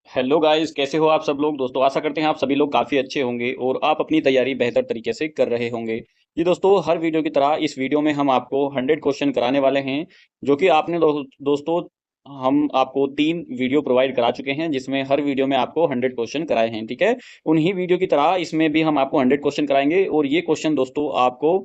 Hello guys, कैसे हो आप सब लोग। दोस्तों आशा करते हैं आप सभी लोग काफ़ी अच्छे होंगे और आप अपनी तैयारी बेहतर तरीके से कर रहे होंगे। जी दोस्तों, हर वीडियो की तरह इस वीडियो में हम आपको 100 क्वेश्चन कराने वाले हैं, जो कि आपने दोस्तों हम आपको 3 वीडियो प्रोवाइड करा चुके हैं, जिसमें हर वीडियो में आपको 100 क्वेश्चन कराए हैं। ठीक है, उन्हीं वीडियो की तरह इसमें भी हम आपको 100 क्वेश्चन कराएंगे और ये क्वेश्चन दोस्तों आपको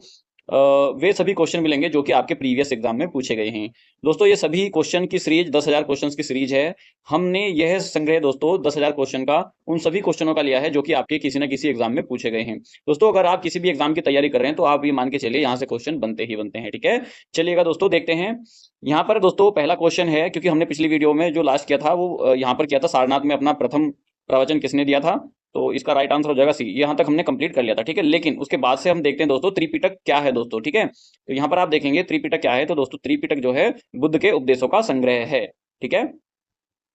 वे सभी क्वेश्चन मिलेंगे जो कि आपके प्रीवियस एग्जाम में पूछे गए हैं। दोस्तों ये सभी क्वेश्चन की सीरीज 10,000 क्वेश्चन की सीरीज है। हमने यह संग्रह दोस्तों 10,000 क्वेश्चन का उन सभी क्वेश्चनों का लिया है जो कि आपके किसी ना किसी एग्जाम में पूछे गए हैं। दोस्तों अगर आप किसी भी एग्जाम की तैयारी कर रहे हैं तो आप ये मान के चलिए यहाँ से क्वेश्चन बनते ही बनते हैं। ठीक है, चलिएगा दोस्तों देखते हैं। यहाँ पर दोस्तों पहला क्वेश्चन है, क्योंकि हमने पिछली वीडियो में जो लास्ट किया था वो यहाँ पर किया था सारनाथ में अपना प्रथम प्रवचन किसने दिया था, तो इसका राइट आंसर हो जाएगा सी। यहाँ तक हमने कंप्लीट कर लिया था। ठीक है, लेकिन उसके बाद से हम देखते हैं दोस्तों त्रिपिटक क्या है दोस्तों। ठीक है, तो यहाँ पर आप देखेंगे त्रिपिटक क्या है, तो दोस्तों त्रिपिटक जो है बुद्ध के उपदेशों का संग्रह है। ठीक है,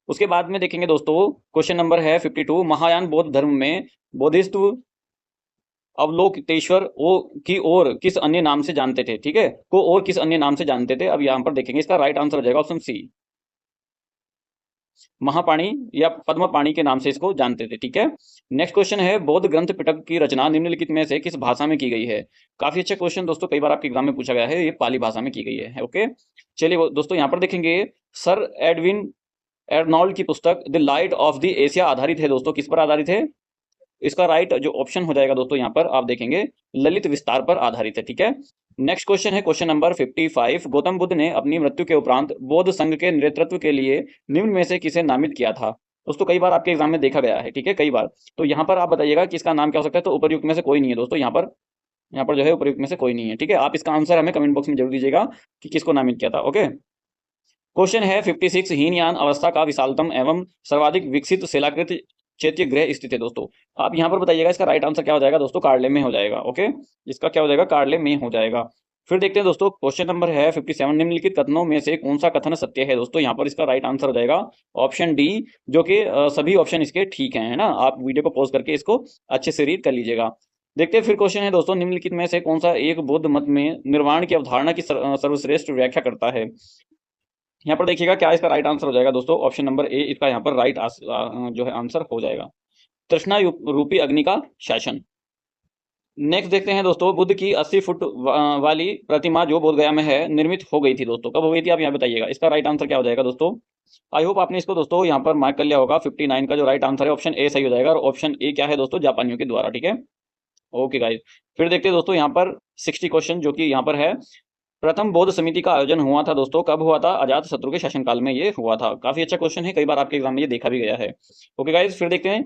उसके बाद में देखेंगे दोस्तों क्वेश्चन नंबर है 52। महायान बौद्ध धर्म में बोधिसत्व अवलोकितेश्वर ओ की और किस अन्य नाम से जानते थे। ठीक है, को और किस अन्य नाम से जानते थे, अब यहाँ पर देखेंगे इसका राइट आंसर हो जाएगा ऑप्शन सी, महापाणी या पद्मपाणी के नाम से इसको जानते थे। ठीक है, नेक्स्ट क्वेश्चन है बौद्ध ग्रंथ पिटक की रचना निम्नलिखित में से किस भाषा में की गई है। काफी अच्छा क्वेश्चन दोस्तों, कई बार आपके एग्जाम में पूछा गया है, ये पाली भाषा में की गई है। ओके, चलिए दोस्तों यहाँ पर देखेंगे सर एडविन एर्नॉल्ड की पुस्तक the light of the Asia आधारित है दोस्तों, किस पर आधारित है। इसका राइट जो ऑप्शन हो जाएगा दोस्तों यहाँ पर आप देखेंगे ललित विस्तार पर आधारित है। ठीक है, नेक्स्ट क्वेश्चन है क्वेश्चन नंबर 55। गौतम बुद्ध ने अपनी मृत्यु के उपरांत बौद्ध संघ के नेतृत्व के लिए निम्न में से किसे नामित किया था। दोस्तों कई बार आपके एग्जाम में देखा गया है। ठीक है, कई बार, तो यहाँ पर आप बताइएगा कि इसका नाम क्या हो सकता है, तो उपरयुक्त में से कोई नहीं है दोस्तों। यहाँ पर जो है उपरयुक्त में से कोई नहीं है। ठीक है, आप इसका आंसर हमें कमेंट बॉक्स में जरूर दीजिएगा कि किसको नामित किया था। ओके, क्वेश्चन है 56। हीनयान अवस्था का विशालतम एवं सर्वाधिक विकसित शिलाकृत चैत्य ग्रह स्थित है दोस्तों। आप यहाँ पर बताइएगा इसका राइट आंसर क्या हो जाएगा दोस्तों, कार्ले में हो जाएगा। ओके, इसका क्या हो जाएगा, कार्ले में हो जाएगा। फिर देखते हैं दोस्तों क्वेश्चन नंबर है 57। निम्नलिखित कथनों में से कौन सा कथन सत्य है दोस्तों, यहाँ पर इसका राइट आंसर हो जाएगा ऑप्शन डी, जो कि सभी ऑप्शन इसके ठीक हैं, है ना। आप वीडियो को पॉज करके इसको अच्छे से रीड कर लीजिएगा। देखते हैं फिर क्वेश्चन है दोस्तों, निम्नलिखित में से कौन सा एक बौद्ध मत में निर्वाण की अवधारणा की सर्वश्रेष्ठ व्याख्या करता है। यहाँ पर देखिएगा क्या इसका राइट आंसर हो जाएगा दोस्तों, ऑप्शन नंबर ए इसका यहाँ पर राइट जो है आंसर हो जाएगा, तृष्णा रूपी अग्नि का शासन। नेक्स्ट देखते हैं दोस्तों, बुद्ध की 80 फुट वाली प्रतिमा जो बोध गया में है निर्मित हो गई थी दोस्तों, कब हो गई थी, आप यहाँ बताइएगा। इसका राइट आंसर क्या हो जाएगा दोस्तों। आई होप आपने इसको दोस्तों यहाँ पर मार्क कर लिया होगा। 59 का जो राइट आंसर है ऑप्शन ए सही हो जाएगा, और ऑप्शन ए क्या है दोस्तों, जापानियों के द्वारा। ठीक है, ओके गाइस। फिर देखते हैं दोस्तों यहाँ पर 60 क्वेश्चन, जो कि यहाँ पर है प्रथम बौद्ध समिति का आयोजन हुआ था दोस्तों, कब हुआ था, अजात शत्रु के शासनकाल में ये हुआ था। काफी अच्छा क्वेश्चन है, कई बार आपके एग्जाम में ये देखा भी गया है। ओके गाइस, फिर देखते हैं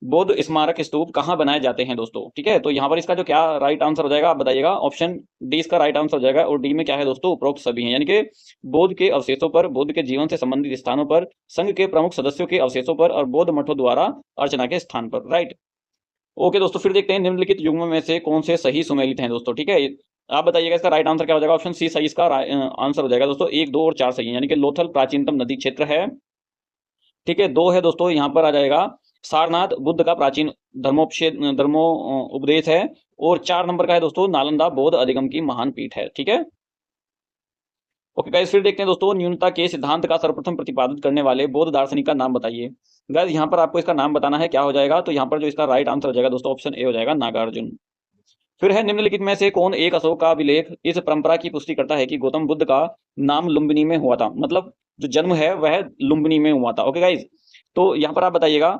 बौद्ध स्मारक स्तूप कहाँ बनाए जाते हैं दोस्तों। ठीक है, तो यहाँ पर इसका जो क्या राइट आंसर हो जाएगा आप बताइएगा, ऑप्शन डी इसका राइट आंसर हो जाएगा, और डी में क्या है दोस्तों, उपरोक्त सभी हैं, यानी कि बौद्ध के अवशेषों पर, बौद्ध के जीवन से संबंधित स्थानों पर, संघ के प्रमुख सदस्यों के अवशेषों पर, और बौद्ध मठों द्वारा अर्चना के स्थान पर। राइट, ओके दोस्तों, फिर देखते हैं निम्नलिखित युग्मों में से कौन से सही सुमेलित हैं दोस्तों। ठीक है, आप बताइएगा इसका राइट आंसर क्या हो जाएगा, ऑप्शन सी सही इसका आंसर हो जाएगा दोस्तों। 1, 2 और 4 सही है, यानी कि लोथल प्राचीनतम नदी क्षेत्र है। ठीक है, 2 है दोस्तों, यहाँ पर आ जाएगा सारनाथ बुद्ध का प्राचीन धर्मो उपदेश है, और 4 नंबर का है दोस्तों नालंदा बौद्ध अधिगम की महान पीठ है। ठीक है, ओके गाइस, फिर देखते हैं दोस्तों न्यूनता के सिद्धांत का सर्वप्रथम प्रतिपादित करने वाले बौद्ध दार्शनिक का नाम बताइए। गाइस यहाँ पर आपको इसका नाम बताना है, क्या हो जाएगा, तो यहाँ पर जो इसका राइट आंसर हो जाएगा दोस्तों ऑप्शन ए हो जाएगा, नागार्जुन। फिर है निम्नलिखित में से कौन एक अशोक का अभिलेख इस परंपरा की पुष्टि करता है कि गौतम बुद्ध का नाम लुम्बिनी में हुआ था, मतलब जो जन्म है वह लुम्बिनी में हुआ था। ओके गाइज, तो यहाँ पर आप बताइएगा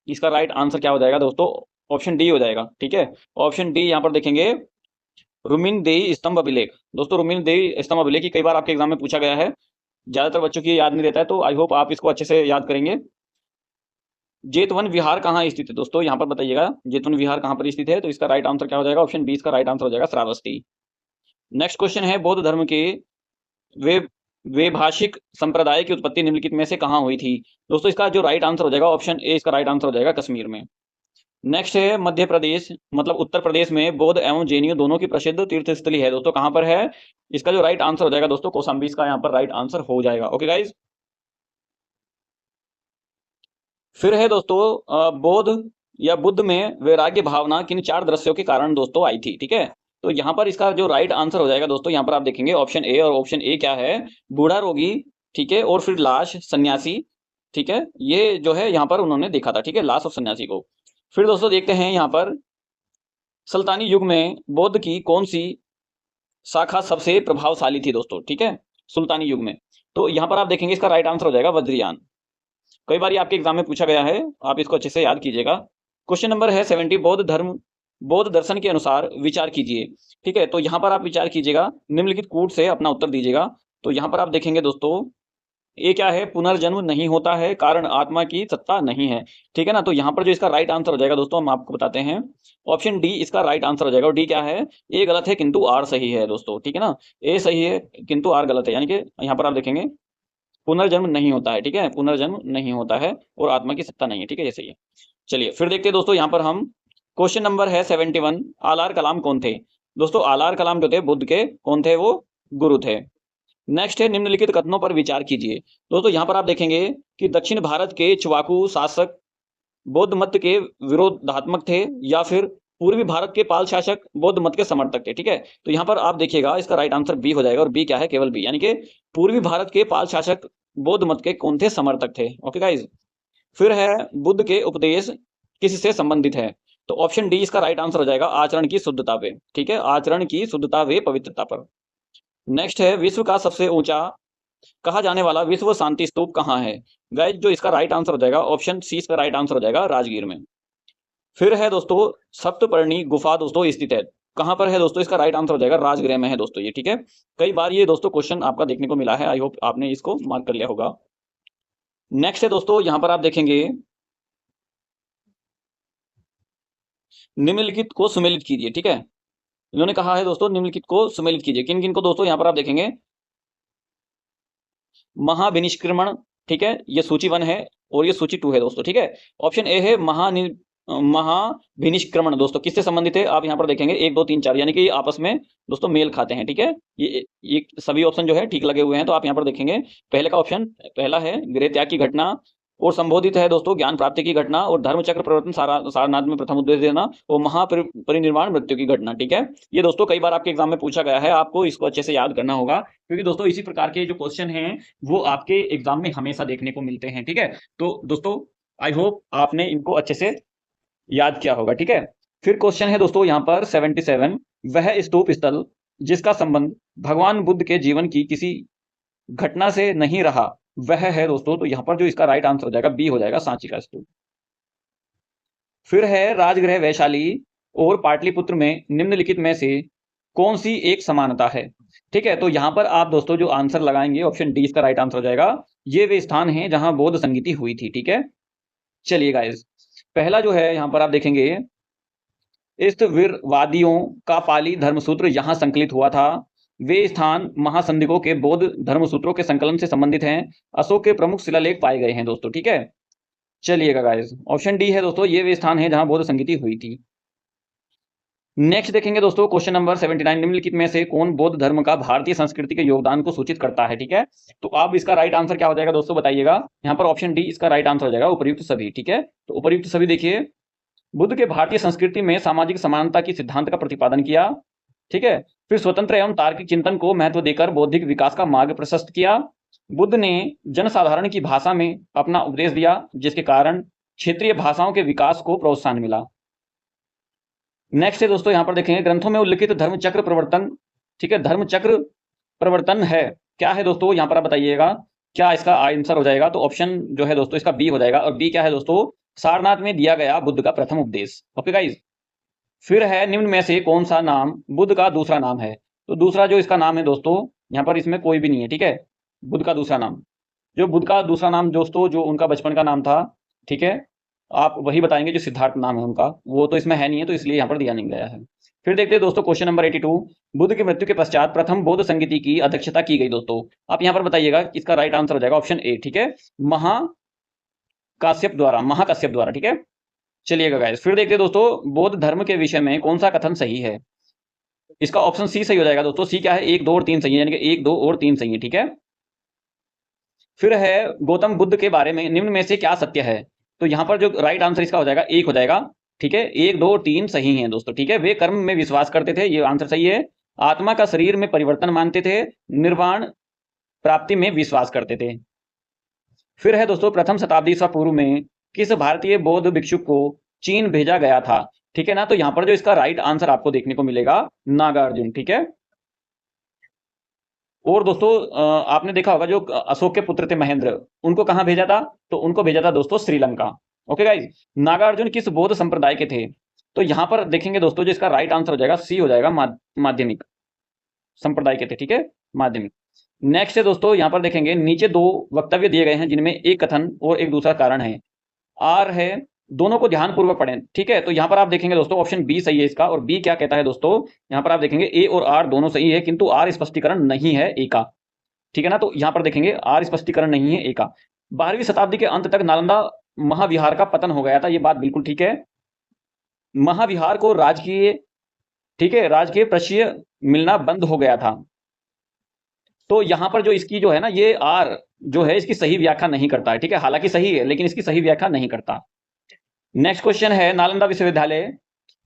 इसका राइट आंसर क्या हो जाएगा दोस्तों, ऑप्शन डी हो जाएगा। ठीक है, ऑप्शन डी यहाँ पर देखेंगे रुमिन देई स्तंभ अभिलेख। दोस्तों रुमिन देई स्तंभ अभिलेख की कई बार आपके एग्जाम में पूछा गया है, ज्यादातर बच्चों की याद नहीं रहता है, तो आई होप आप इसको अच्छे से याद करेंगे। जेतवन विहार कहाँ स्थित है दोस्तों, यहाँ पर बताइएगा जेतवन विहार कहाँ पर स्थित है, तो इसका राइट आंसर क्या हो जाएगा, ऑप्शन बी इसका राइट आंसर हो जाएगा, श्रावस्ती। नेक्स्ट क्वेश्चन है बौद्ध धर्म के वे वे भाषिक संप्रदाय की उत्पत्ति निम्नलिखित में से कहाँ हुई थी। दोस्तों इसका जो राइट आंसर हो जाएगा ऑप्शन ए इसका राइट आंसर हो जाएगा, कश्मीर में। नेक्स्ट है मध्य प्रदेश मतलब उत्तर प्रदेश में बौद्ध एवं जैनियों दोनों की प्रसिद्ध तीर्थस्थली है दोस्तों, कहाँ पर है। इसका जो राइट आंसर हो जाएगा दोस्तों कौशाम्बी इसका यहाँ पर राइट आंसर हो जाएगा। ओके गाइज, फिर है दोस्तों बौद्ध या बुद्ध में वैराग्य भावना किन 4 दृश्यों के कारण दोस्तों आई थी। ठीक है, तो यहाँ पर इसका जो राइट आंसर हो जाएगा दोस्तों, यहाँ पर आप देखेंगे ऑप्शन ए, और ऑप्शन ए क्या है, बूढ़ा रोगी, ठीक है, और फिर लाश, सन्यासी, ठीक है, ये जो है यहाँ पर उन्होंने देखा था, ठीक है, लाश ऑफ सन्यासी को। फिर दोस्तों देखते हैं यहाँ पर सुल्तानी युग में बौद्ध की कौन सी शाखा सबसे प्रभावशाली थी दोस्तों, ठीक है, सुल्तानी युग में। तो यहाँ पर आप देखेंगे इसका राइट आंसर हो जाएगा वज्रयान। कई बार ये आपके एग्जाम में पूछा गया है, आप इसको अच्छे से याद कीजिएगा। क्वेश्चन नंबर है 70, बौद्ध दर्शन के अनुसार विचार कीजिए। ठीक है, तो यहाँ पर आप विचार कीजिएगा, निम्नलिखित कूट से अपना उत्तर दीजिएगा। तो यहाँ पर आप देखेंगे दोस्तों, ये क्या है, पुनर्जन्म नहीं होता है, कारण आत्मा की सत्ता नहीं है। ठीक है ना, तो यहाँ पर जो इसका राइट आंसर हो जाएगा दोस्तों, हम आपको बताते हैं, ऑप्शन डी इसका राइट आंसर हो जाएगा। और डी क्या है, ए गलत है किंतु आर सही है दोस्तों, ठीक है ना, ए सही है किंतु आर गलत है, यानी कि यहाँ पर आप देखेंगे पुनर्जन्म नहीं होता है, ठीक है, पुनर्जन्म नहीं होता है और आत्मा की सत्ता नहीं है, ठीक है, ये सही है। चलिए फिर देखते हैं दोस्तों, यहाँ पर हम क्वेश्चन नंबर है 71, आलार कलाम कौन थे। दोस्तों आलार कलाम जो थे बुद्ध के कौन थे, वो गुरु थे। नेक्स्ट है निम्नलिखित कथनों पर विचार कीजिए। दोस्तों यहाँ पर आप देखेंगे कि दक्षिण भारत के चवाकू शासक बौद्ध मत के विरोधात्मक थे या फिर पूर्वी भारत के पाल शासक बौद्ध मत के समर्थक थे। ठीक है, तो यहाँ पर आप देखिएगा इसका राइट आंसर बी हो जाएगा, और बी क्या है, केवल बी, यानी कि पूर्वी भारत के पाल शासक बौद्ध मत के कौन थे, समर्थक थे। ओके गाइज, फिर है बुद्ध के उपदेश किससे संबंधित है। तो ऑप्शन डी इसका राइट आंसर हो जाएगा, आचरण की शुद्धता पे। ठीक है, आचरण की शुद्धता व पवित्रता पर। नेक्स्ट है विश्व का सबसे ऊंचा कहा जाने वाला विश्व शांति स्तूप कहाँ है। गाइज जो इसका राइट आंसर हो जाएगा, ऑप्शन सी इसका राइट आंसर हो जाएगा, राजगीर में। फिर है दोस्तों सप्तपर्णी गुफा दोस्तों स्थित है कहाँ पर है दोस्तों, इसका राइट आंसर हो जाएगा राजगृह में है दोस्तों ये। ठीक है, कई बार ये दोस्तों क्वेश्चन आपका देखने को मिला है, आई होप आपने इसको मार्क कर लिया होगा। नेक्स्ट है दोस्तों, यहां पर आप देखेंगे निम्नलिखित को सुमेलित कीजिए। ठीक है, इन्होंने कहा है दोस्तों निम्नलिखित को सुमेलित कीजिए, किन किन को दोस्तों, यहां पर आप देखेंगे महाविनिष्क्रमण, ठीक है, ये सूची 1 है और ये सूची 2 है दोस्तों। ठीक है, ऑप्शन ए है महाविनिष्क्रमण दोस्तों किससे संबंधित है, आप यहाँ पर देखेंगे 1 2 3 4, यानी कि आपस में दोस्तों मेल खाते हैं। ठीक है, ये सभी ऑप्शन जो है ठीक लगे हुए हैं, तो आप यहाँ पर देखेंगे पहले का ऑप्शन पहला है गृह त्याग की घटना, और संबोधित है दोस्तों ज्ञान प्राप्ति की घटना, और धर्म चक्र प्रवर्तन सारनाथ में प्रथम उपदेश देना, और महापरिनिर्वाण मृत्यु की घटना। ठीक है, ये दोस्तों कई बार आपके एग्जाम में पूछा गया है, आपको इसको अच्छे से याद करना होगा, क्योंकि दोस्तों इसी प्रकार के जो क्वेश्चन हैं वो आपके एग्जाम में हमेशा देखने को मिलते हैं। ठीक है, तो दोस्तों आई होप आपने इनको अच्छे से याद किया होगा। ठीक है, फिर क्वेश्चन है दोस्तों यहाँ पर 77, वह स्तूप स्थल जिसका संबंध भगवान बुद्ध के जीवन की किसी घटना से नहीं रहा वह है दोस्तों, तो यहाँ पर जो इसका राइट आंसर हो जाएगा बी हो जाएगा, सांची का स्तूप। फिर है राजगृह वैशाली और पाटलिपुत्र में निम्नलिखित में से कौन सी एक समानता है। ठीक है, तो यहाँ पर आप दोस्तों जो आंसर लगाएंगे ऑप्शन डी इसका राइट आंसर हो जाएगा, ये वे स्थान हैं जहां बौद्ध संगीति हुई थी। ठीक है, चलिए गाइस, पहला जो है यहाँ पर आप देखेंगे इस्तवीरवादियों का पाली धर्मसूत्र यहाँ संकलित हुआ था, वे स्थान महासंधिकों के बौद्ध धर्मसूत्रों के संकलन से संबंधित हैं, अशोक के प्रमुख शिलालेख पाए गए हैं दोस्तों। ठीक है, चलिएगा गाइस, ऑप्शन डी है दोस्तों, ये वे स्थान है जहां बौद्ध संगीति हुई थी। नेक्स्ट देखेंगे दोस्तों क्वेश्चन नंबर 79, निम्नलिखित में से कौन बौद्ध धर्म का भारतीय संस्कृति के योगदान को सूचित करता है। ठीक है, तो आप इसका राइट आंसर क्या हो जाएगा दोस्तों, बताइएगा। यहाँ पर ऑप्शन डी इसका राइट आंसर हो जाएगा, उपर्युक्त सभी। ठीक है, तो उपर्युक्त सभी देखिए, बुद्ध के भारतीय संस्कृति में सामाजिक समानता की सिद्धांत का प्रतिपादन किया। ठीक है, फिर स्वतंत्र एवं तार्किक चिंतन को महत्व देकर बौद्धिक विकास का मार्ग प्रशस्त किया। बुद्ध ने जनसाधारण की भाषा में अपना उपदेश दिया, जिसके कारण क्षेत्रीय भाषाओं के विकास को प्रोत्साहन मिला। नेक्स्ट है दोस्तों, यहां पर देखेंगे ग्रंथों में उल्लिखित धर्म चक्र प्रवर्तन, ठीक है, धर्म चक्र प्रवर्तन है क्या है दोस्तों, यहां पर आप बताइएगा क्या इसका आंसर हो जाएगा। तो ऑप्शन जो है दोस्तों इसका बी हो जाएगा, और बी क्या है दोस्तों, सारनाथ में दिया गया बुद्ध का प्रथम उपदेश। ओके गाइज, फिर है निम्न में से कौन सा नाम बुद्ध का दूसरा नाम है। तो दूसरा जो इसका नाम है दोस्तों, यहाँ पर इसमें कोई भी नहीं है। ठीक है, बुद्ध का दूसरा नाम, जो बुद्ध का दूसरा नाम दोस्तों जो उनका बचपन का नाम था, ठीक है, आप वही बताएंगे जो सिद्धार्थ नाम है उनका, वो तो इसमें है नहीं है, तो इसलिए यहाँ पर दिया नहीं गया है। फिर देखते हैं दोस्तों क्वेश्चन नंबर 82, बुद्ध की मृत्यु के पश्चात प्रथम बौद्ध संगीति की अध्यक्षता की गई दोस्तों। आप यहाँ पर बताइएगा, इसका राइट आंसर हो जाएगा ऑप्शन ए। ठीक है, महाकाश्यप द्वारा। ठीक है, चलिएगा गाइस, फिर देखते हैं दोस्तों बौद्ध धर्म के विषय में कौन सा कथन सही है। इसका ऑप्शन सी सही हो जाएगा दोस्तों। सी क्या है, 1 2 और 3 सही है, यानी कि 1 2 और 3 सही है। ठीक है, फिर है गौतम बुद्ध के बारे में निम्न में से क्या सत्य है। तो यहाँ पर जो राइट आंसर इसका हो जाएगा 1 हो जाएगा। ठीक है, 1 2 और 3 सही हैं दोस्तों। ठीक है, वे कर्म में विश्वास करते थे, ये आंसर सही है। आत्मा का शरीर में परिवर्तन मानते थे, निर्वाण प्राप्ति में विश्वास करते थे। फिर है दोस्तों प्रथम शताब्दी ईसा पूर्व में किस भारतीय बौद्ध भिक्षु को चीन भेजा गया था? ठीक है ना, तो यहां पर जो इसका राइट आंसर आपको देखने को मिलेगा नागार्जुन। ठीक है, और दोस्तों आपने देखा होगा जो अशोक के पुत्र थे महेंद्र, उनको कहां भेजा था? तो उनको भेजा था दोस्तों श्रीलंका। ओके गाइज, नागार्जुन किस बौद्ध संप्रदाय के थे? तो यहां पर देखेंगे दोस्तों, जो इसका राइट आंसर हो जाएगा सी हो जाएगा, माध्यमिक संप्रदाय के थे। ठीक है, माध्यमिक। नेक्स्ट है दोस्तों, यहां पर देखेंगे नीचे दो वक्तव्य दिए गए हैं जिनमें एक कथन और एक दूसरा कारण है। आर है, दोनों को ध्यानपूर्वक पढ़ें। ठीक है, तो यहां पर आप देखेंगे दोस्तों ऑप्शन बी सही है इसका, और बी क्या कहता है दोस्तों? यहां पर आप देखेंगे ए और आर दोनों सही है, किंतु आर स्पष्टीकरण नहीं है ए का। ठीक है ना, तो यहां पर देखेंगे आर स्पष्टीकरण नहीं है ए का। 12वीं शताब्दी के अंत तक नालंदा महाविहार का पतन हो गया था, ये बात बिल्कुल ठीक है। महाविहार को राजकीय, ठीक है, राजकीय प्रश्रय मिलना बंद हो गया था। तो यहां पर जो इसकी जो है ना, ये आर जो है इसकी सही व्याख्या नहीं करता है। ठीक है, हालांकि सही है लेकिन इसकी सही व्याख्या नहीं करता। नेक्स्ट क्वेश्चन है, नालंदा विश्वविद्यालय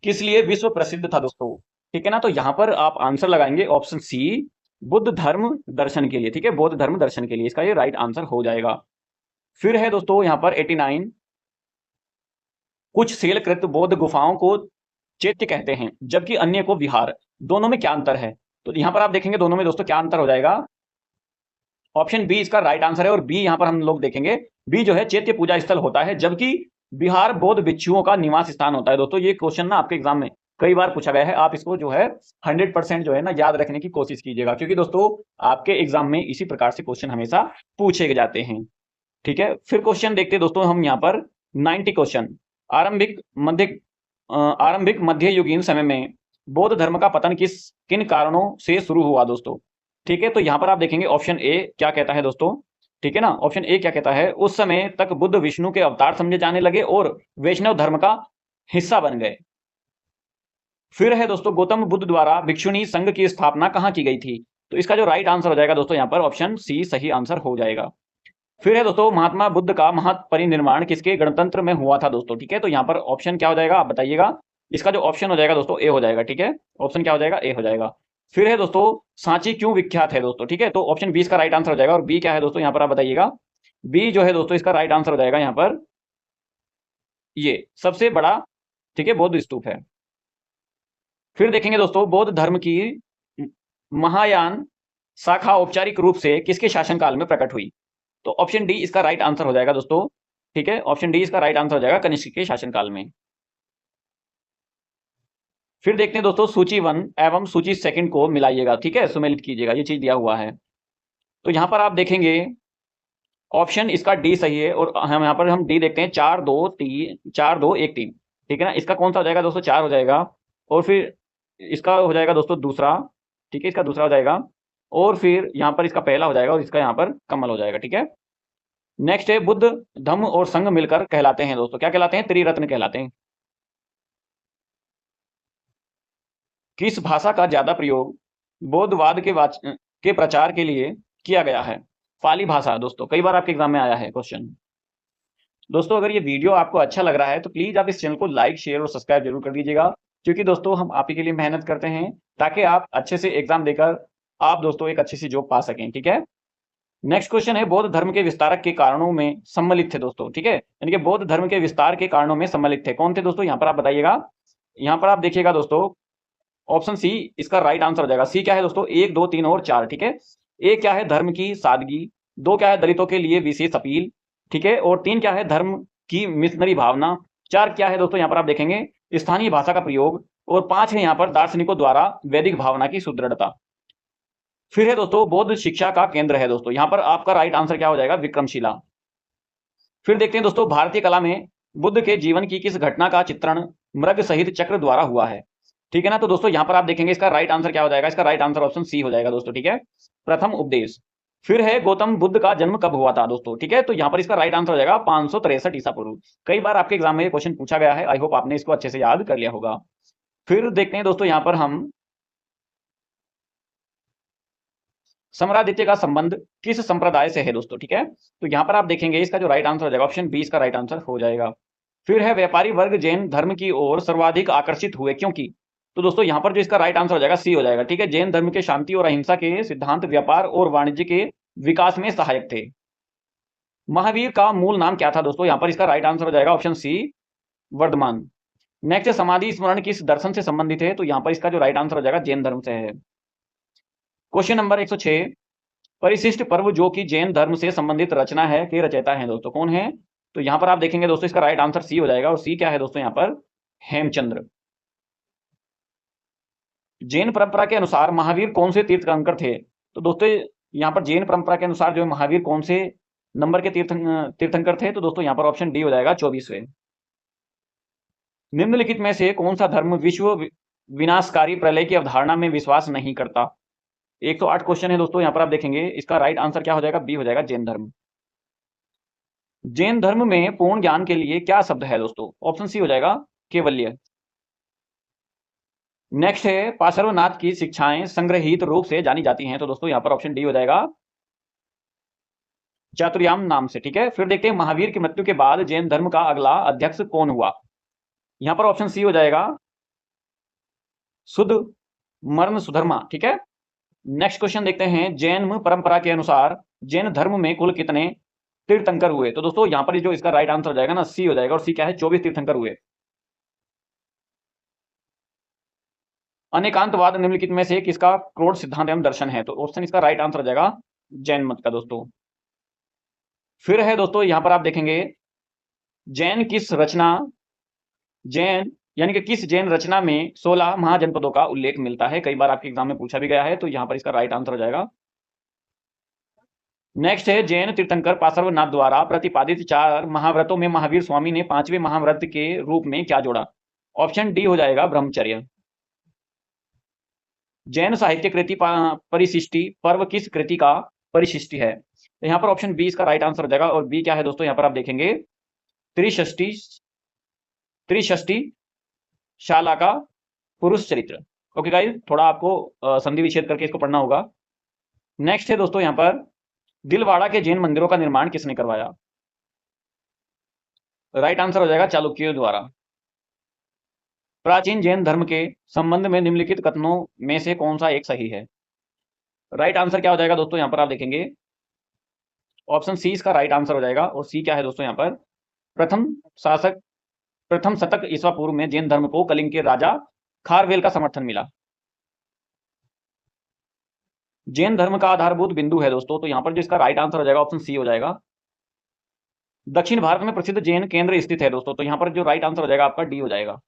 किस लिए विश्व प्रसिद्ध था दोस्तों? ठीक है ना, तो यहां पर आप आंसर लगाएंगे ऑप्शन सी, बुद्ध धर्म दर्शन के लिए। ठीक है, बौद्ध धर्म दर्शन के लिए इसका ये राइट आंसर हो जाएगा। फिर है दोस्तों यहां पर 89, कुछ सेलकृत बौद्ध गुफाओं को चैत्य कहते हैं जबकि अन्य को विहार, दोनों में क्या अंतर है? तो यहां पर आप देखेंगे दोनों में दोस्तों क्या अंतर हो जाएगा। ऑप्शन बी इसका राइट आंसर है, और बी यहां पर हम लोग देखेंगे बी जो है चैत्य पूजा स्थल होता है, जबकि बिहार बौद्ध भिक्षुओं का निवास स्थान होता है। दोस्तों ये क्वेश्चन ना आपके एग्जाम में कई बार पूछा गया है, आप इसको जो है 100% जो है ना याद रखने की कोशिश कीजिएगा, क्योंकि दोस्तों आपके एग्जाम में इसी प्रकार से क्वेश्चन हमेशा पूछे जाते हैं। ठीक है, फिर क्वेश्चन देखते हैं दोस्तों हम यहाँ पर 90 क्वेश्चन। आरंभिक मध्ययुगीन समय में बौद्ध धर्म का पतन किन कारणों से शुरू हुआ दोस्तों? ठीक है, तो यहां पर आप देखेंगे ऑप्शन ए क्या कहता है दोस्तों। ठीक है ना, ऑप्शन ए क्या कहता है, उस समय तक बुद्ध विष्णु के अवतार समझे जाने लगे और वैष्णव धर्म का हिस्सा बन गए। फिर है दोस्तों, गौतम बुद्ध द्वारा भिक्षुणी संघ की स्थापना कहां की गई थी? तो इसका जो राइट आंसर हो जाएगा दोस्तों यहाँ पर ऑप्शन सी सही आंसर हो जाएगा। फिर है दोस्तों, महात्मा बुद्ध का महापरिनिर्वाण किसके गणतंत्र में हुआ था दोस्तों? ठीक है, तो यहाँ पर ऑप्शन क्या हो जाएगा आप बताइएगा। इसका जो ऑप्शन हो जाएगा दोस्तों ए हो जाएगा। ठीक है, ऑप्शन क्या हो जाएगा, ए हो जाएगा। फिर है दोस्तों, सांची क्यों विख्यात है दोस्तों? ठीक है, तो ऑप्शन बी इसका राइट आंसर हो जाएगा, और बी क्या है दोस्तों यहाँ पर आप बताइएगा। बी जो है दोस्तों इसका राइट आंसर हो जाएगा यहाँ पर, ये सबसे बड़ा, ठीक है, बौद्ध स्तूप है। फिर देखेंगे दोस्तों, बौद्ध धर्म की महायान शाखा औपचारिक रूप से किसके शासनकाल में प्रकट हुई? तो ऑप्शन डी इसका राइट आंसर हो जाएगा दोस्तों। ठीक है, ऑप्शन डी इसका राइट आंसर हो जाएगा, कनिष्क के शासनकाल में। फिर देखते हैं दोस्तों, सूची 1 एवं सूची 2 को मिलाइएगा। ठीक है, सुमेलित कीजिएगा, ये चीज दिया हुआ है। तो यहां पर आप देखेंगे ऑप्शन इसका डी सही है, और हम यहाँ पर हम डी देखते हैं 4 2 3 4 2 1 3। ठीक है ना, इसका कौन सा हो जाएगा दोस्तों, 4 हो जाएगा, और फिर इसका हो जाएगा दोस्तों दूसरा। ठीक है, इसका दूसरा हो जाएगा, और फिर यहाँ पर इसका पहला हो जाएगा, और इसका यहाँ पर कमल हो जाएगा। ठीक है, नेक्स्ट है, बुद्ध धम्म और संघ मिलकर कहलाते हैं दोस्तों, क्या कहलाते हैं? त्रिरत्न कहलाते हैं। किस भाषा का ज्यादा प्रयोग बौद्धवाद के प्रचार के लिए किया गया है? पाली भाषा दोस्तों, कई बार आपके एग्जाम में आया है क्वेश्चन। दोस्तों अगर ये वीडियो आपको अच्छा लग रहा है तो प्लीज आप इस चैनल को लाइक शेयर और सब्सक्राइब जरूर कर दीजिएगा, क्योंकि दोस्तों हम आप ही के लिए मेहनत करते हैं ताकि आप अच्छे से एग्जाम देकर आप दोस्तों एक अच्छी सी जॉब पा सकें। ठीक है, नेक्स्ट क्वेश्चन है, बौद्ध धर्म के विस्तारक के कारणों में सम्मिलित थे दोस्तों। ठीक है, यानी कि बौद्ध धर्म के विस्तार के कारणों में सम्मिलित थे, कौन थे दोस्तों? यहाँ पर आप बताइएगा। यहाँ पर आप देखिएगा दोस्तों, ऑप्शन सी इसका राइट आंसर हो जाएगा। सी क्या है दोस्तों, 1 2 3 और 4। ठीक है, ए क्या है, धर्म की सादगी। 2 क्या है, दलितों के लिए विशेष अपील। ठीक है, और 3 क्या है, धर्म की मिशनरी भावना। 4 क्या है दोस्तों, यहाँ पर आप देखेंगे स्थानीय भाषा का प्रयोग, और 5 है यहाँ पर दार्शनिकों द्वारा वैदिक भावना की सुदृढ़ता। फिर है दोस्तों, बौद्ध शिक्षा का केंद्र है दोस्तों, यहाँ पर आपका राइट आंसर क्या हो जाएगा, विक्रमशिला। फिर देखते हैं दोस्तों, भारतीय कला में बुद्ध के जीवन की किस घटना का चित्रण मृग सहित चक्र द्वारा हुआ है? ठीक है ना, तो दोस्तों यहाँ पर आप देखेंगे इसका राइट आंसर क्या हो जाएगा, इसका राइट आंसर ऑप्शन सी हो जाएगा दोस्तों। ठीक है, प्रथम उपदेश। फिर है, गौतम बुद्ध का जन्म कब हुआ था दोस्तों? ठीक है, तो यहाँ पर इसका राइट आंसर हो जाएगा 563 ईसा पूर्व। कई बार आपके एग्जाम में ये क्वेश्चन पूछा गया है, आई होप आपने इसको अच्छे से याद कर लिया होगा। फिर देखते हैं दोस्तों, यहाँ पर हम समरादित्य का संबंध किस संप्रदाय से है दोस्तों? ठीक है, तो यहाँ पर आप देखेंगे इसका जो राइट आंसर हो जाएगा ऑप्शन बी इसका राइट आंसर हो जाएगा। फिर है, व्यापारी वर्ग जैन धर्म की ओर सर्वाधिक आकर्षित हुए क्योंकि? तो दोस्तों यहाँ पर जो इसका राइट आंसर हो जाएगा सी हो जाएगा। ठीक है, जैन धर्म के शांति और अहिंसा के सिद्धांत व्यापार और वाणिज्य के विकास में सहायक थे। महावीर का मूल नाम क्या था दोस्तों? यहाँ पर इसका राइट आंसर हो जाएगा ऑप्शन सी, वर्धमान। नेक्स्ट, समाधि स्मरण किस दर्शन से संबंधित है? तो यहाँ पर इसका जो राइट आंसर हो जाएगा जैन धर्म से है। क्वेश्चन नंबर 106, परिशिष्ट पर्व जो कि जैन धर्म से संबंधित रचना है के रचयिता है दोस्तों, कौन है? तो यहाँ पर आप देखेंगे दोस्तों इसका राइट आंसर सी हो जाएगा, और सी क्या है दोस्तों यहाँ पर? हेमचंद्र। जैन परंपरा के अनुसार महावीर कौन से तीर्थंकर थे? तो दोस्तों यहाँ पर जैन परंपरा के अनुसार जो महावीर कौन से नंबर के तीर्थंकर थे? तो दोस्तों यहाँ पर ऑप्शन डी हो जाएगा 24वें। निम्नलिखित में से कौन सा धर्म विश्व विनाशकारी प्रलय की अवधारणा में विश्वास नहीं करता? 108 क्वेश्चन है दोस्तों, यहाँ पर आप देखेंगे इसका राइट आंसर क्या हो जाएगा? बी हो जाएगा, जैन धर्म। जैन धर्म में पूर्ण ज्ञान के लिए क्या शब्द है दोस्तों? ऑप्शन सी हो जाएगा, केवल्य। नेक्स्ट है, पार्श्वनाथ की शिक्षाएं संग्रहित रूप से जानी जाती हैं, तो दोस्तों यहाँ पर ऑप्शन डी हो जाएगा, चातुर्याम नाम से। ठीक है, फिर देखते हैं महावीर की मृत्यु के बाद जैन धर्म का अगला अध्यक्ष कौन हुआ? यहाँ पर ऑप्शन सी हो जाएगा, शुद्ध मर्ण सुधर्मा। ठीक है, नेक्स्ट क्वेश्चन देखते हैं, जैन परंपरा के अनुसार जैन धर्म में कुल कितने तीर्थंकर हुए? तो दोस्तों यहाँ पर जो इसका राइट आंसर हो जाएगा ना, सी हो जाएगा, और सी क्या है? 24 तीर्थंकर हुए। अनेकांतवाद निम्नलिखित में से किसका क्रोध सिद्धांत एवं दर्शन है? तो ऑप्शन इसका राइट आंसर हो जाएगा जैन मत का दोस्तों। फिर है दोस्तों यहाँ पर आप देखेंगे, जैन किस रचना, जैन यानी कि किस जैन रचना में 16 महाजनपदों का उल्लेख मिलता है? कई बार आपके एग्जाम में पूछा भी गया है, तो यहाँ पर इसका राइट आंसर हो जाएगा। नेक्स्ट है, जैन तीर्थंकर पार्श्वनाथ द्वारा प्रतिपादित 4 महाव्रतों में महावीर स्वामी ने 5वें महाव्रत के रूप में क्या जोड़ा? ऑप्शन डी हो जाएगा, ब्रह्मचर्य। जैन साहित्य कृति परिशिष्टि पर्व किस कृति का परिशिष्टि है? तो यहाँ पर ऑप्शन बी इसका राइट आंसर हो जाएगा, और बी क्या है दोस्तों? यहाँ पर आप देखेंगे, त्रिषष्टि त्रिषष्टि शाला का पुरुष चरित्र। ओके गाइस, थोड़ा आपको संधि विच्छेद करके इसको पढ़ना होगा। नेक्स्ट है दोस्तों यहाँ पर, दिलवाड़ा के जैन मंदिरों का निर्माण किसने करवाया? राइट आंसर हो जाएगा, चालुक्यों द्वारा। प्राचीन जैन धर्म के संबंध में निम्नलिखित कथनों में से कौन सा एक सही है? राइट आंसर क्या हो जाएगा दोस्तों? यहाँ पर आप देखेंगे, ऑप्शन सी इसका राइट आंसर हो जाएगा, और सी क्या है दोस्तों? यहाँ पर प्रथम शतक ईसा पूर्व में जैन धर्म को कलिंग के राजा खारवेल का समर्थन मिला। जैन धर्म का आधारभूत बिंदु है दोस्तों, तो यहाँ पर जो इसका राइट आंसर हो जाएगा ऑप्शन सी हो जाएगा। दक्षिण भारत में प्रसिद्ध जैन केंद्र स्थित है दोस्तों, तो यहाँ पर जो राइट आंसर हो जाएगा आपका डी हो जाएगा,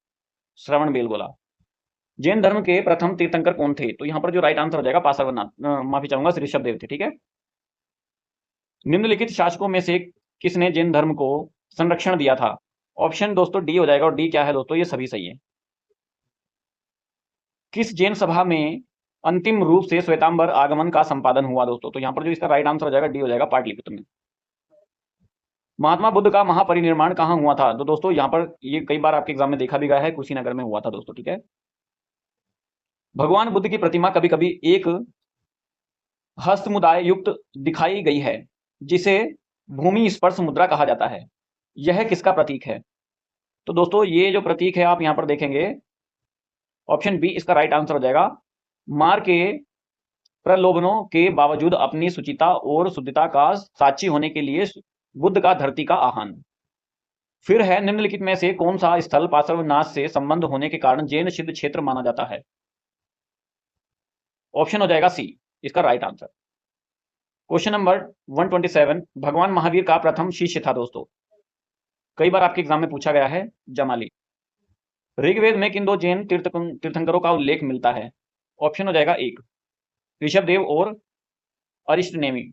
श्रवण बेलगोला। जैन धर्म के प्रथम तीर्थंकर कौन थे? तो यहाँ पर जो राइट आंसर हो जाएगा पार्श्वनाथ, माफी चाहूंगा, श्री ऋषभ देव थे। ठीक है, निम्नलिखित शासकों में से किसने जैन धर्म को संरक्षण दिया था? ऑप्शन दोस्तों डी हो जाएगा, और डी क्या है दोस्तों? ये सभी सही है। किस जैन सभा में अंतिम रूप से श्वेतांबर आगमन का संपादन हुआ दोस्तों? तो यहाँ पर जो इसका राइट आंसर हो जाएगा डी हो जाएगा, पाटलिपुत्र में। महात्मा बुद्ध का महापरिनिर्वाण कहाँ हुआ था? तो दोस्तों यहाँ पर ये कई बार आपके एग्जाम में देखा भी गया है, कुशीनगर में हुआ था दोस्तों। ठीक है, भगवान बुद्ध की प्रतिमा कभी कभी एक हस्तमुदाय युक्त दिखाई गई है, जिसे भूमि स्पर्श मुद्रा कहा जाता है, यह किसका प्रतीक है? तो दोस्तों ये जो प्रतीक है आप यहाँ पर देखेंगे, ऑप्शन बी इसका राइट आंसर हो जाएगा, मार के प्रलोभनों के बावजूद अपनी सुचिता और शुद्धता का साक्षी होने के लिए बुद्ध का धरती का आह्वान। फिर है, निम्नलिखित में से कौन सा स्थल पार्श्वनाथ से संबंध होने के कारण जैन सिद्ध क्षेत्र माना जाता है? ऑप्शन हो जाएगा सी इसका राइट आंसर। क्वेश्चन नंबर 127, भगवान महावीर का प्रथम शिष्य था दोस्तों, कई बार आपके एग्जाम में पूछा गया है, जमाली। ऋग्वेद में किन 2 जैन तीर्थंकरों का उल्लेख मिलता है? ऑप्शन हो जाएगा एक, ऋषभदेव और अरिष्टनेमि।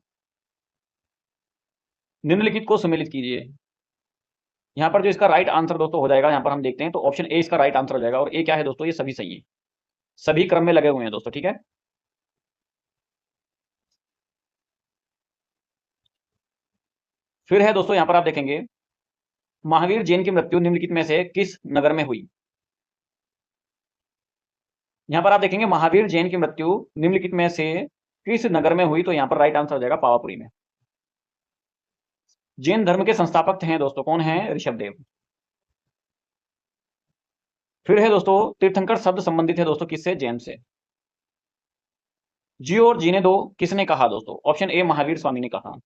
निम्नलिखित को सम्मिलित कीजिए। यहाँ पर जो इसका राइट आंसर दोस्तों हो जाएगा, यहाँ पर हम देखते हैं, तो ऑप्शन ए इसका राइट आंसर हो जाएगा, और ए क्या है दोस्तों? ये सभी सही है, सभी क्रम में लगे हुए हैं दोस्तों। ठीक है, फिर है दोस्तों यहाँ पर आप देखेंगे, महावीर जैन की मृत्यु निम्नलिखित में से किस नगर में हुई? यहाँ पर आप देखेंगे, महावीर जैन की मृत्यु निम्नलिखित में से किस नगर में हुई? तो यहाँ पर राइट आंसर हो जाएगा पावापुरी में। जैन धर्म के संस्थापक हैं दोस्तों, कौन है? ऋषभदेव। फिर है दोस्तों, तीर्थंकर शब्द संबंधित है दोस्तों किससे? जैन से। जियो और जीने दो किसने कहा दोस्तों? ऑप्शन ए महावीर स्वामी ने कहा।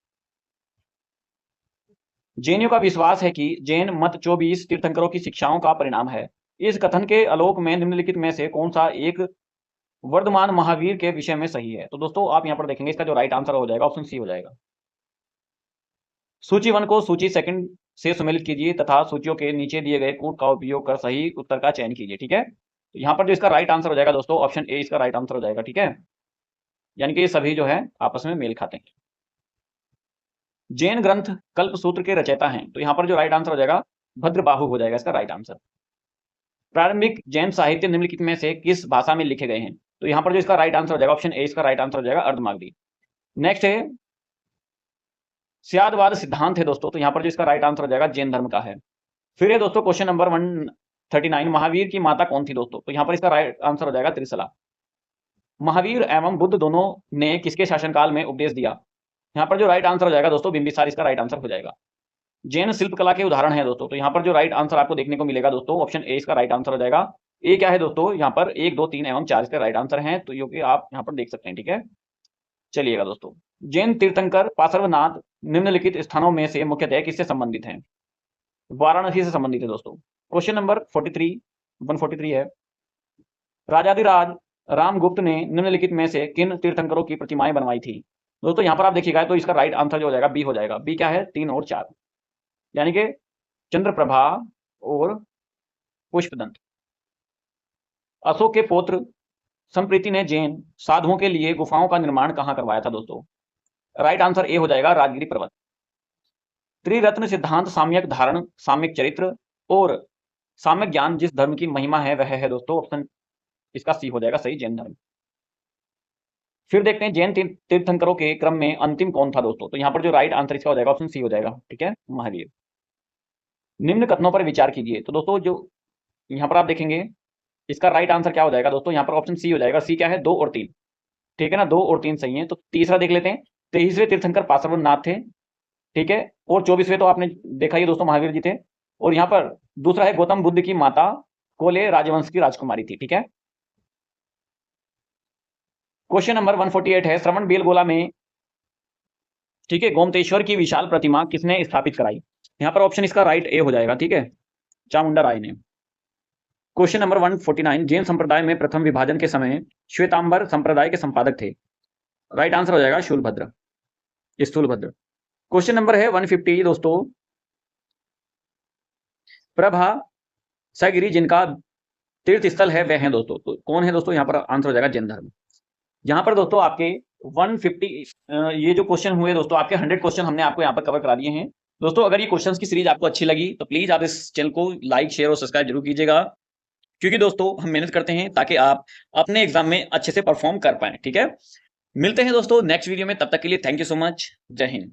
जैनियों का विश्वास है कि जैन मत 24 तीर्थंकरों की शिक्षाओं का परिणाम है। इस कथन के आलोक में निम्नलिखित में से कौन सा एक वर्धमान महावीर के विषय में सही है? तो दोस्तों आप यहाँ पर देखेंगे, इसका जो राइट आंसर हो जाएगा ऑप्शन सी हो जाएगा। सूची 1 को सूची सेकंड से सम्मिलित कीजिए तथा सूचियों के नीचे दिए गए कूट का उपयोग कर सही उत्तर का चयन कीजिए। ठीक है, तो यहाँ पर जो इसका राइट आंसर हो जाएगा दोस्तों, ऑप्शन ए इसका राइट आंसर हो जाएगा। ठीक है, यानी कि ये सभी जो है आपस में मेल खाते हैं। जैन ग्रंथ कल्प सूत्र के रचयिता हैं, तो यहाँ पर जो राइट आंसर हो जाएगा भद्रबाहु हो जाएगा इसका राइट आंसर। प्रारंभिक जैन साहित्य निम्नलिखित में से किस भाषा में लिखे गए हैं? तो यहाँ पर जो इसका राइट आंसर हो जाएगा ऑप्शन ए इसका राइट आंसर हो जाएगा अर्धमागधी। नेक्स्ट है स्यादवाद सिद्धांत है दोस्तों, तो यहाँ पर जो इसका राइट आंसर हो जाएगा जैन धर्म का है। फिर है दोस्तों क्वेश्चन नंबर 139, महावीर की माता कौन थी दोस्तों? तो यहाँ पर इसका राइट आंसर हो जाएगा त्रिशला। महावीर एवं बुद्ध दोनों ने किसके शासनकाल में उपदेश दिया? यहाँ पर जो राइट आंसर हो जाएगा दोस्तों बिंबिसार इसका राइट आंसर हो जाएगा। जैन शिल्पकला के उदाहरण है दोस्तों, तो यहाँ पर जो राइट आंसर आपको देखने को मिलेगा दोस्तों ऑप्शन ए इसका राइट आंसर हो जाएगा। ए क्या है दोस्तों, यहाँ पर 1, 2, 3 एवं 4 इसका राइट आंसर है, तो जो कि आप यहाँ पर देख सकते हैं। ठीक है, चलिएगा दोस्तों, जैन तीर्थंकर पार्श्वनाथ निम्नलिखित स्थानों में से मुख्यतः किससे संबंधित हैं? वाराणसी से संबंधित है दोस्तों। क्वेश्चन नंबर 143 है, राजाधिराज रामगुप्त ने निम्नलिखित में से किन तीर्थंकरों की प्रतिमाएं बनवाई थी? दोस्तों यहाँ पर आप देखिएगा तो इसका राइट आंसर जो हो जाएगा बी हो जाएगा। बी क्या है, 3 और 4, यानी कि चंद्रप्रभा और पुष्पदंत। अशोक के पौत्र संप्रीति ने जैन साधुओं के लिए गुफाओं का निर्माण कहाँ करवाया था दोस्तों? राइट आंसर ए हो जाएगा राजगिरी पर्वत। त्रिरत्न सिद्धांत साम्यक धारण, साम्यक चरित्र और साम्यक ज्ञान जिस धर्म की महिमा है वह है दोस्तों ऑप्शन इसका सी हो जाएगा सही, जैन धर्म। फिर देखते हैं जैन तीर्थंकरों के क्रम में अंतिम कौन था दोस्तों? तो यहाँ पर जो राइट आंसर इसका हो जाएगा ऑप्शन सी हो जाएगा। ठीक है, महावीर। निम्न कथनों पर विचार कीजिए, तो दोस्तों जो यहाँ पर आप देखेंगे इसका राइट आंसर क्या हो जाएगा दोस्तों? यहाँ पर ऑप्शन सी हो जाएगा। सी क्या है, 2 और 3। ठीक है ना, 2 और 3 सही है। तो तीसरा देख लेते हैं। 23वें तीर्थंकर पार्श्वनाथ थे। ठीक है, और 24वें तो आपने देखा ही दोस्तों महावीर जी थे। और यहाँ पर दूसरा है गौतम बुद्ध की माता कोले राजवंश की राजकुमारी थी। ठीक है, क्वेश्चन नंबर 148 है, श्रवण बेलगोला में ठीक है गोमतेश्वर की विशाल प्रतिमा किसने स्थापित कराई? यहाँ पर ऑप्शन इसका राइट ए हो जाएगा। ठीक है, चामुंडा राय ने। क्वेश्चन नंबर 149, जैन संप्रदाय में प्रथम विभाजन के समय श्वेतांबर संप्रदाय के संपादक थे। राइट आंसर हो जाएगा शूलभद्र, स्थूलभद्र। क्वेश्चन नंबर है 150 दोस्तों, प्रभा सगिरी जिनका तीर्थ स्थल है वह है दोस्तों, तो कौन है दोस्तों? यहाँ पर आंसर हो जाएगा जैन धर्म। यहाँ पर दोस्तों आपके 150 ये जो क्वेश्चन हुए दोस्तों आपके 100 क्वेश्चन हमने आपको यहाँ पर कवर करा दिए हैं दोस्तों। अगर ये क्वेश्चंस की सीरीज आपको अच्छी लगी तो प्लीज आप इस चैनल को लाइक, शेयर और सब्सक्राइब जरूर कीजिएगा, क्योंकि दोस्तों हम मेहनत करते हैं ताकि आप अपने एग्जाम में अच्छे से परफॉर्म कर पाएं। ठीक है, मिलते हैं दोस्तों नेक्स्ट वीडियो में, तब तक के लिए थैंक यू सो मच, जय हिंद।